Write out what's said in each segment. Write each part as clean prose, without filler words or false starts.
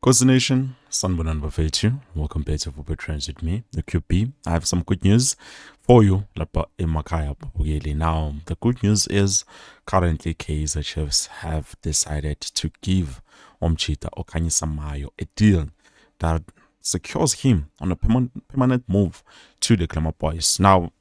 Coast Nation, Sanbonan Bafetu. Welcome back to Football Trends with me, the QP. I have some good news for you. Now, the good news is currently Kaizer Chiefs have decided to give Omchita Mayo a deal that secures him on a permanent move to the Glamour Boys. Now,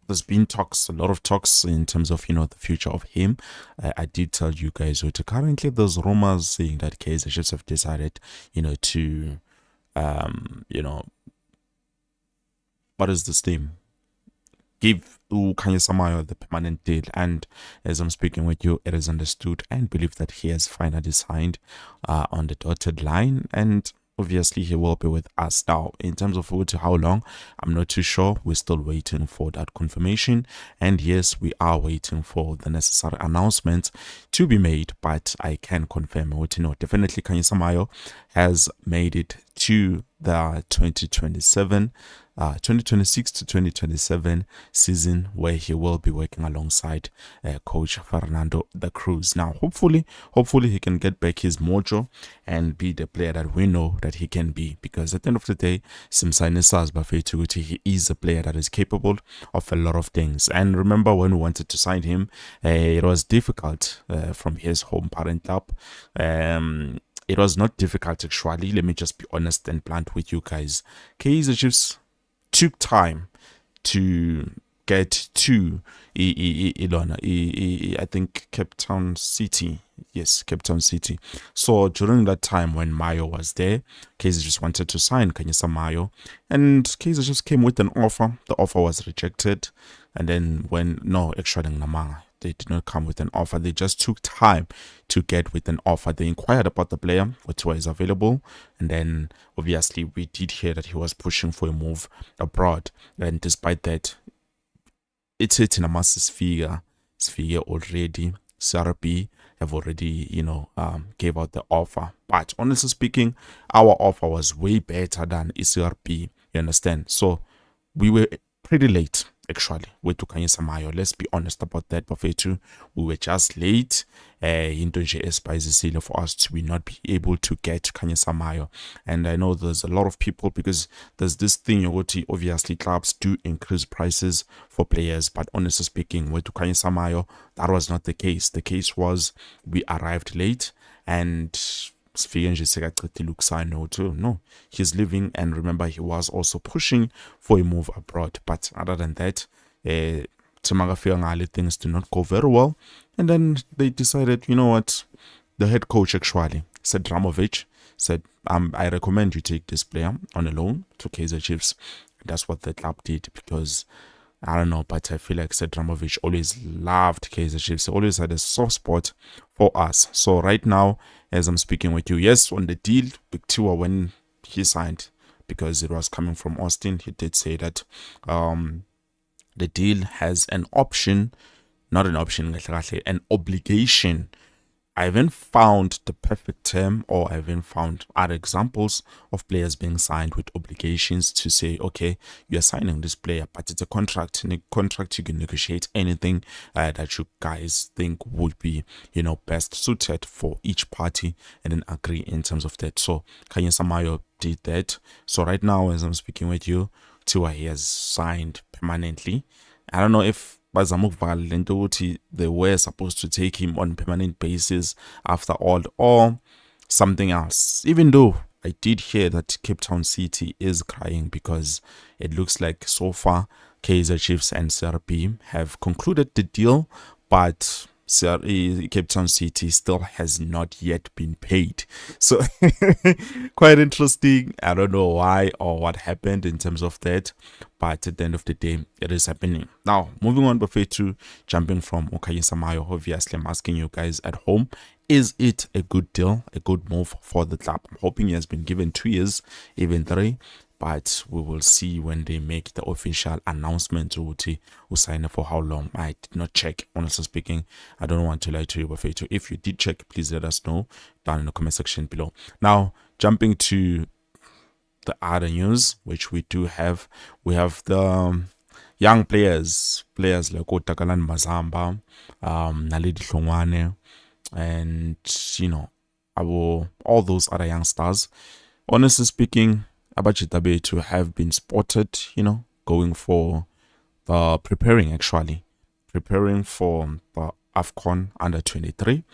there's been talks, a lot of talks in terms of, the future of him. I did tell you guys that currently there's rumors saying that Kaizer Chiefs have decided, to, what is this name? Give Kamayo the permanent deal. And as I'm speaking with you, it is understood and believed that he has finally signed on the dotted line. And obviously, he will be with us now. In terms of how long, I'm not too sure. We're still waiting for that confirmation. And yes, we are waiting for the necessary announcement to be made. But I can confirm, definitely Kaizer Mayo has made it to the 2026 to 2027 season, where he will be working alongside coach Fernando the Cruz. Now, hopefully he can get back his mojo and be the player that we know that he can be, because at the end of the day, he is a player that is capable of a lot of things. And remember, when we wanted to sign him, it was difficult from his home parent club. It was not difficult, actually. Let me just be honest and blunt with you guys. Kaizer Chiefs took time to get to I think Cape Town City. Yes, Cape Town City. So during that time when Mayo was there, Kaizer just wanted to sign Kaizer Mayo, and Kaizer just came with an offer. The offer was rejected, and then they did not come with an offer. They just took time to get with an offer. They inquired about the player, what is available, and then obviously we did hear that he was pushing for a move abroad. And despite that, it's in a massive figure already. CRB have already, gave out the offer. But honestly speaking, our offer was way better than CRB. You understand? So we were pretty late, actually, with Kaizer Mayo. Let's be honest about that, Bafetu. We were just late into JS for us to not be able to get Kaizer Mayo. And I know there's a lot of people, because there's this thing, obviously clubs do increase prices for players, but honestly speaking, with Kaizer Mayo, that was not the case. The case was we arrived late, and no, he's leaving. And remember, he was also pushing for a move abroad. But other than that, things do not go very well. And then they decided, the head coach actually said, Dramovic said, I recommend you take this player on a loan to Kaizer Chiefs. That's what the club did, because I don't know, but I feel like Dramovic always loved Kaizer Chiefs. He always had a soft spot for us. So right now, as I'm speaking with you, yes, on the deal, Big Tua, when he signed, because it was coming from Austin, he did say that the deal has an option, not an option, an obligation. I haven't found the perfect term, or I haven't found other examples of players being signed with obligations to say, okay, you're signing this player, but it's a contract. In a contract, you can negotiate anything that you guys think would be, best suited for each party, and then agree in terms of that. So Kaizer Mayo did that. So right now, as I'm speaking with you, Tua, he has signed permanently. I don't know if they were supposed to take him on permanent basis after all, or something else. Even though I did hear that Cape Town City is crying, because it looks like so far Kaizer Chiefs and CRB have concluded the deal, but Cape Town City still has not yet been paid. So quite interesting. I don't know why or what happened in terms of that, but at the end of the day, it is happening. Now, moving on, Buffet, to jumping from Kaizer Mayo, obviously I'm asking you guys at home, is it a good deal, a good move for the club? I'm hoping he has been given 2 years, even 3. But we will see when they make the official announcement who sign up for how long. I did not check, honestly speaking. I don't want to lie to you, but if you did check, please let us know down in the comment section below. Now, jumping to the other news, which we do have, we have the young players like Takalani, Naledi, and all those other young stars. Honestly speaking, Abachitabe to have been spotted, going for preparing for the AFCON under 23.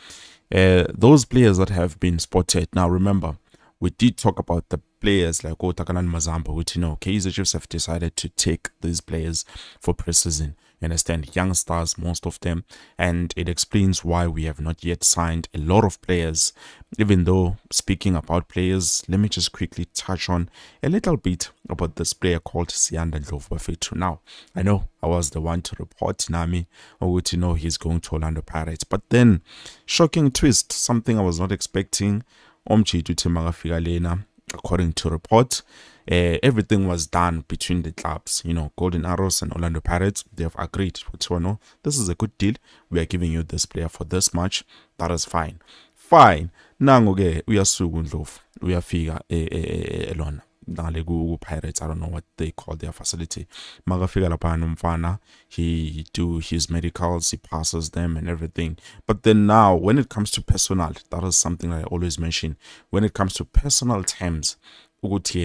Those players that have been spotted. Now remember, we did talk about the players like Takalani Mazamba, which Kaizer Chiefs have decided to take these players for preseason. You understand, young stars, most of them, and it explains why we have not yet signed a lot of players. Even though, speaking about players, let me just quickly touch on a little bit about this player called Sianda Ndlovu. Now, I know I was the one to report Nami, or to he's going to Orlando Pirates, but then, shocking twist, something I was not expecting. Omchitu Timagafika Lena, according to report, everything was done between the clubs. Golden Arrows and Orlando Pirates, they have agreed. No, this is a good deal. We are giving you this player for this much. That is fine. Fine. Nangoge, uyasuku Ndlovu, uyafika elona. Pirates, I don't know what they call their facility. Magafika lapha nomfana, he do his medicals, he passes them and everything. But then now, when it comes to personal, that is something I always mention. When it comes to personal terms, what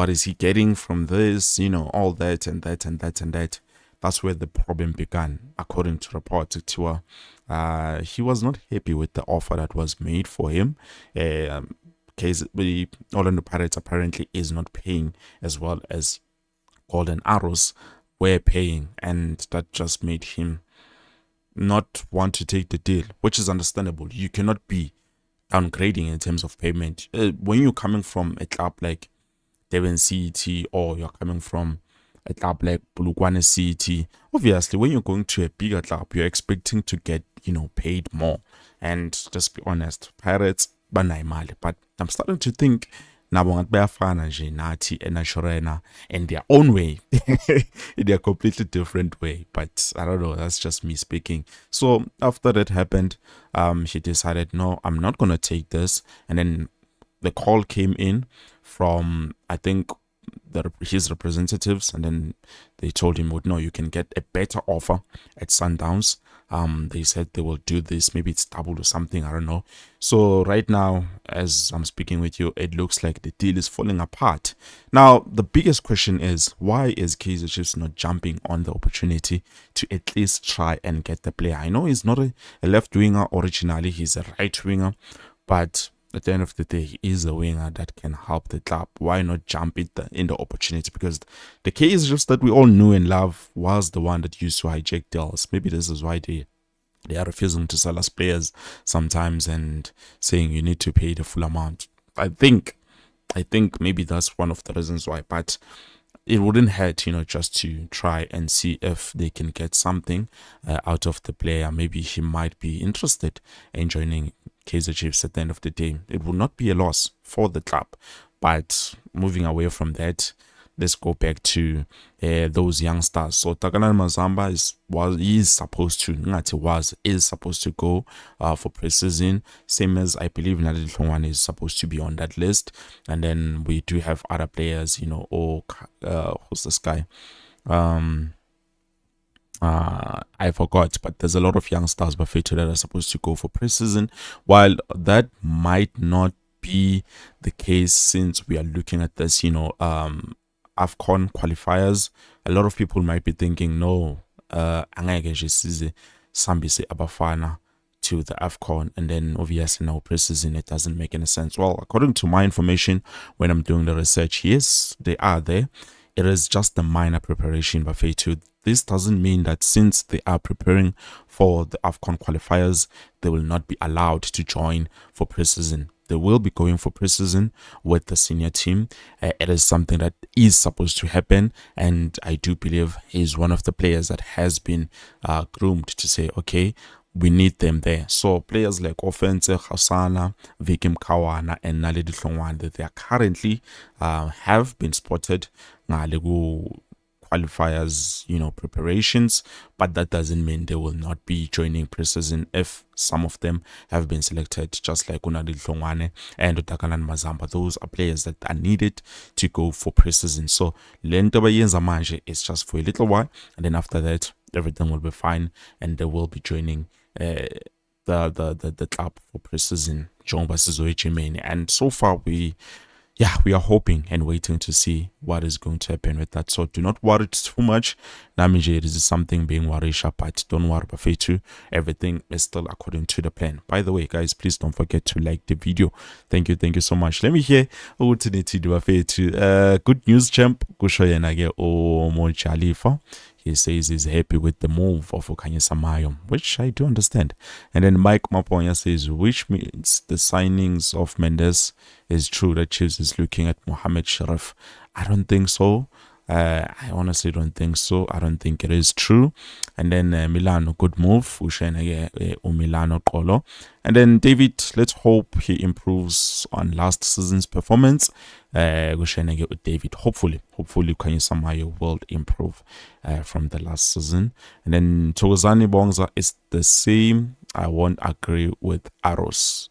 is he getting from this? All that and that and that and that. That's where the problem began, according to reports. He was not happy with the offer that was made for him. The Orlando Pirates apparently is not paying as well as Golden Arrows were paying, and that just made him not want to take the deal, which is understandable. You cannot be downgrading in terms of payment when you're coming from a club like Devon City, or you're coming from a club like Bulugwane City. Obviously, when you're going to a bigger club, you're expecting to get paid more. And just be honest, Pirates banaimali, but I'm starting to think nabo bayafana nje nathi eNaturena in their own way, in their completely different way. But I don't know, that's just me speaking. So after that happened, he decided, no, I'm not gonna take this. And then the call came in from, I think, his representatives, and then they told him, no, you can get a better offer at Sundowns. They said they will do this, maybe it's double or something, I don't know. So right now, as I'm speaking with you, it looks like the deal is falling apart. Now, the biggest question is, why is Kaizer Chiefs not jumping on the opportunity to at least try and get the player? I know he's not a left winger originally, he's a right winger, but at the end of the day, he is a winger that can help the club. Why not jump in the opportunity? Because the Kaizer Chiefs that we all knew and love was the one that used to hijack deals. Maybe this is why they are refusing to sell us players sometimes and saying you need to pay the full amount. I think maybe that's one of the reasons why. But it wouldn't hurt, just to try and see if they can get something out of the player. Maybe he might be interested in joining Kaizer Chiefs at the end of the day. It will not be a loss for the club. But moving away from that, let's go back to those young stars. So Takalani Mazamba is supposed to go for preseason, same as I believe Naledi is supposed to be on that list. And then we do have other players, who's this guy? I forgot, but there's a lot of young stars that are supposed to go for preseason. While that might not be the case, since we are looking at this, AFCON qualifiers, a lot of people might be thinking, no, angeke nje size sambise abafana to the AFCON, and then obviously now preseason, it doesn't make any sense. Well, according to my information, when I'm doing the research, yes, they are there. It is just a minor preparation, Bafetu. This doesn't mean that since they are preparing for the AFCON qualifiers, they will not be allowed to join for preseason. They will be going for preseason with the senior team. It is something that is supposed to happen, and I do believe he's one of the players that has been groomed to say, okay, we need them there. So players like Offense, Hasana, Vikim Kawana, and Naledi that they are currently have been spotted qualifiers, preparations, but that doesn't mean they will not be joining preseason if some of them have been selected, just like Naledi and Takalani Mazamba. Those are players that are needed to go for preseason. So lento bayenza manje is just for a little while, and then after that everything will be fine, and they will be joining the club for preseason njengoba sizoya eGermany, and so far we are hoping and waiting to see what is going to happen with that. So do not worry too much. Namije, this is something being worried, but don't worry, Bafetu. Everything is still according to the plan. By the way, guys, please don't forget to like the video. Thank you so much. Let me hear opportunity to Bafetu. Good news, champ. Kushoyenage o Mojalifa. He says he's happy with the move of Mayo, which I do understand. And then Mike Maponya says, which means the signings of Mendes is true that Chiefs is looking at Mohamed Sharif. I don't think so. I honestly don't think so. I don't think it is true. And then Milano, good move. Milano Kolo. And then David, let's hope he improves on last season's performance. David, hopefully Kaizer Mayo will improve from the last season. And then Togozani Bongza is the same. I won't agree with Aros.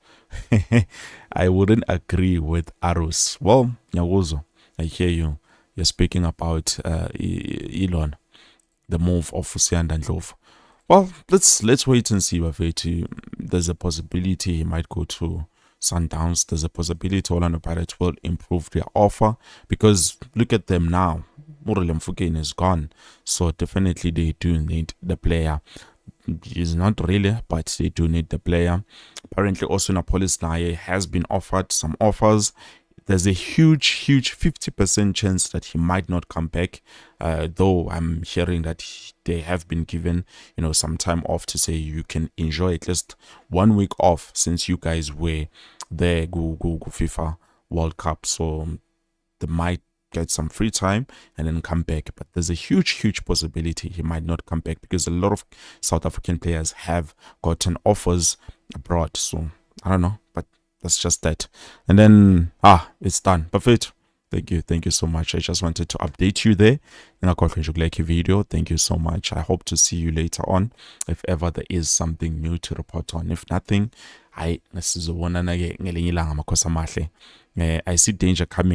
I wouldn't agree with Aros. Well, Nyagozo, I hear you. You're speaking about Elon, the move of Fusian and Love. Well, let's wait and see. There's a possibility he might go to Sundowns. There's a possibility Orlando Pirates will improve their offer, because look at them now. Muralem Fugain is gone, so definitely they do need the player. He's not really, but they do need the player. Apparently, also Napolis Naye has been offered some offers. There's a huge 50% chance that he might not come back, though I'm hearing that they have been given some time off to say you can enjoy at least 1 week off since you guys were there go FIFA World Cup, so they might get some free time and then come back. But there's a huge possibility he might not come back, because a lot of South African players have gotten offers abroad. So I don't know, but that's just that. And then it's done. Perfect. Thank you so much. I just wanted to update you there. And I got like a video. Thank you so much. I hope to see you later on if ever there is something new to report on. If nothing, I see danger coming.